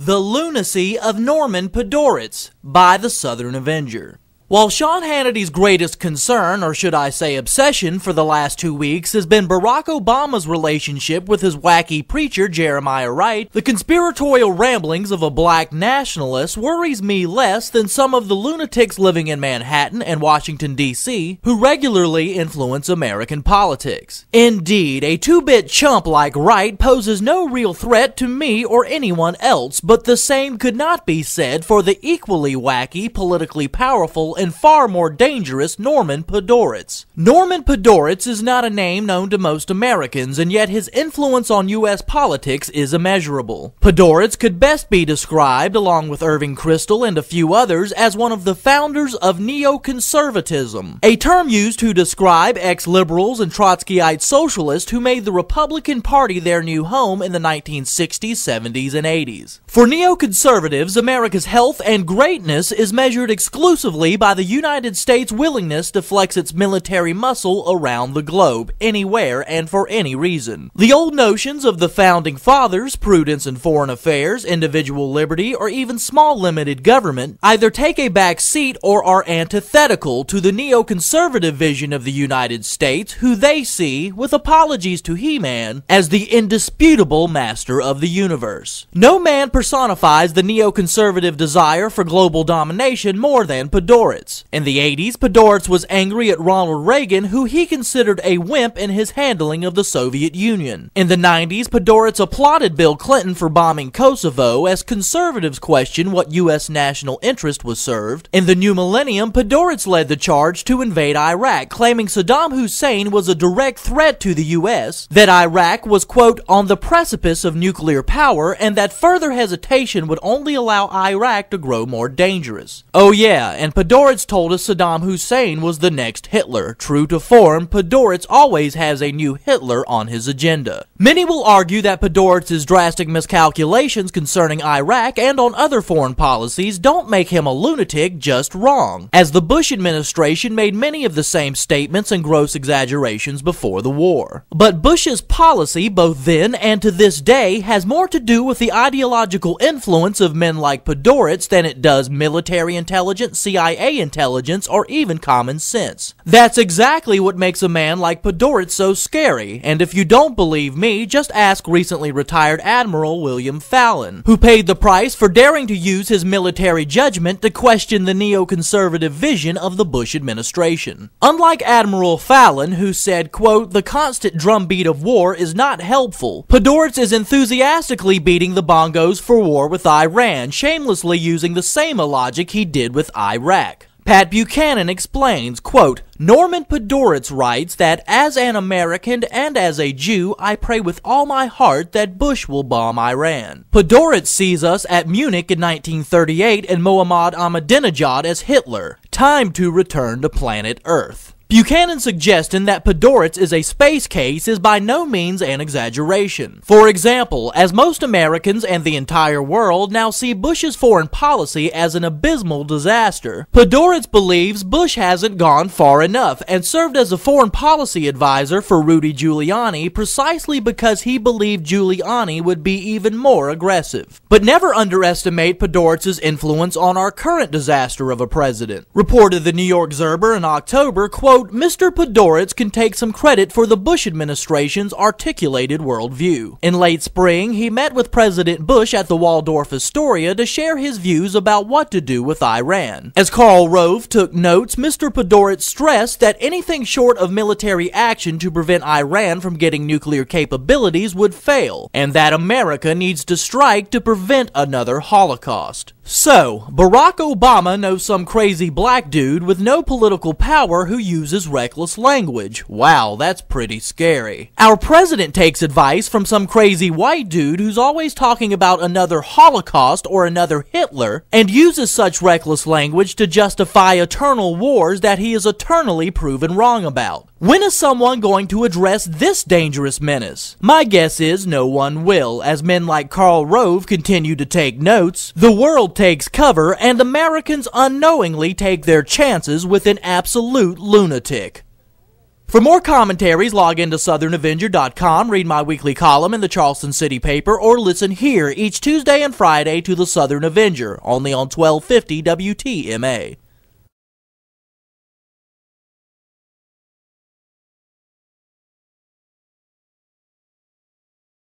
The Lunacy of Norman Podhoretz by the Southern Avenger. While Sean Hannity's greatest concern, or should I say obsession, for the last 2 weeks has been Barack Obama's relationship with his wacky preacher Jeremiah Wright, the conspiratorial ramblings of a black nationalist worries me less than some of the lunatics living in Manhattan and Washington, D.C., who regularly influence American politics. Indeed, a two-bit chump like Wright poses no real threat to me or anyone else, but the same could not be said for the equally wacky, politically powerful, and far more dangerous Norman Podhoretz. Norman Podhoretz is not a name known to most Americans, and yet his influence on U.S. politics is immeasurable. Podhoretz could best be described, along with Irving Kristol and a few others, as one of the founders of neoconservatism, a term used to describe ex-liberals and Trotskyite socialists who made the Republican Party their new home in the 1960s, 70s, and 80s. For neoconservatives, America's health and greatness is measured exclusively by the United States' willingness to flex its military muscle around the globe, anywhere and for any reason. The old notions of the Founding Fathers, prudence in foreign affairs, individual liberty, or even small limited government, either take a back seat or are antithetical to the neoconservative vision of the United States, who they see, with apologies to He-Man, as the indisputable master of the universe. No man personifies the neoconservative desire for global domination more than Podhoretz. In the 80s, Podhoretz was angry at Ronald Reagan, who he considered a wimp in his handling of the Soviet Union. In the 90s, Podhoretz applauded Bill Clinton for bombing Kosovo, as conservatives questioned what U.S. national interest was served. In the new millennium, Podhoretz led the charge to invade Iraq, claiming Saddam Hussein was a direct threat to the U.S., that Iraq was, quote, on the precipice of nuclear power, and that further hesitation would only allow Iraq to grow more dangerous. Oh yeah, and Podhoretz told us Saddam Hussein was the next Hitler. True to form, Podhoretz always has a new Hitler on his agenda. Many will argue that Podhoretz's drastic miscalculations concerning Iraq and on other foreign policies don't make him a lunatic, just wrong, as the Bush administration made many of the same statements and gross exaggerations before the war. But Bush's policy, both then and to this day, has more to do with the ideological influence of men like Podhoretz than it does military intelligence, CIA intelligence, or even common sense. That's exactly what makes a man like Podhoretz so scary, and if you don't believe me, just ask recently retired Admiral William Fallon, who paid the price for daring to use his military judgment to question the neoconservative vision of the Bush administration. Unlike Admiral Fallon, who said, quote, the constant drumbeat of war is not helpful, Podhoretz is enthusiastically beating the bongos for war with Iran, shamelessly using the same logic he did with Iraq. Pat Buchanan explains, quote, Norman Podhoretz writes that as an American and as a Jew, I pray with all my heart that Bush will bomb Iran. Podhoretz sees us at Munich in 1938 and Mohammad Ahmadinejad as Hitler. Time to return to planet Earth. Buchanan's suggestion that Podhoretz is a space case is by no means an exaggeration. For example, as most Americans and the entire world now see Bush's foreign policy as an abysmal disaster, Podhoretz believes Bush hasn't gone far enough and served as a foreign policy advisor for Rudy Giuliani precisely because he believed Giuliani would be even more aggressive. But never underestimate Podhoretz's influence on our current disaster of a president. Reported the New York Observer in October, quote, Mr. Podhoretz can take some credit for the Bush administration's articulated worldview. In late spring, he met with President Bush at the Waldorf Astoria to share his views about what to do with Iran. As Karl Rove took notes, Mr. Podhoretz stressed that anything short of military action to prevent Iran from getting nuclear capabilities would fail, and that America needs to strike to prevent another Holocaust. So, Barack Obama knows some crazy black dude with no political power who uses reckless language. Wow, that's pretty scary. Our president takes advice from some crazy white dude who's always talking about another Holocaust or another Hitler, and uses such reckless language to justify eternal wars that he is eternally proven wrong about. When is someone going to address this dangerous menace? My guess is no one will, as men like Karl Rove continue to take notes, the world takes cover, and Americans unknowingly take their chances with an absolute lunatic. For more commentaries, log into southernavenger.com, read my weekly column in the Charleston City paper, or listen here each Tuesday and Friday to the Southern Avenger, only on 1250 WTMA.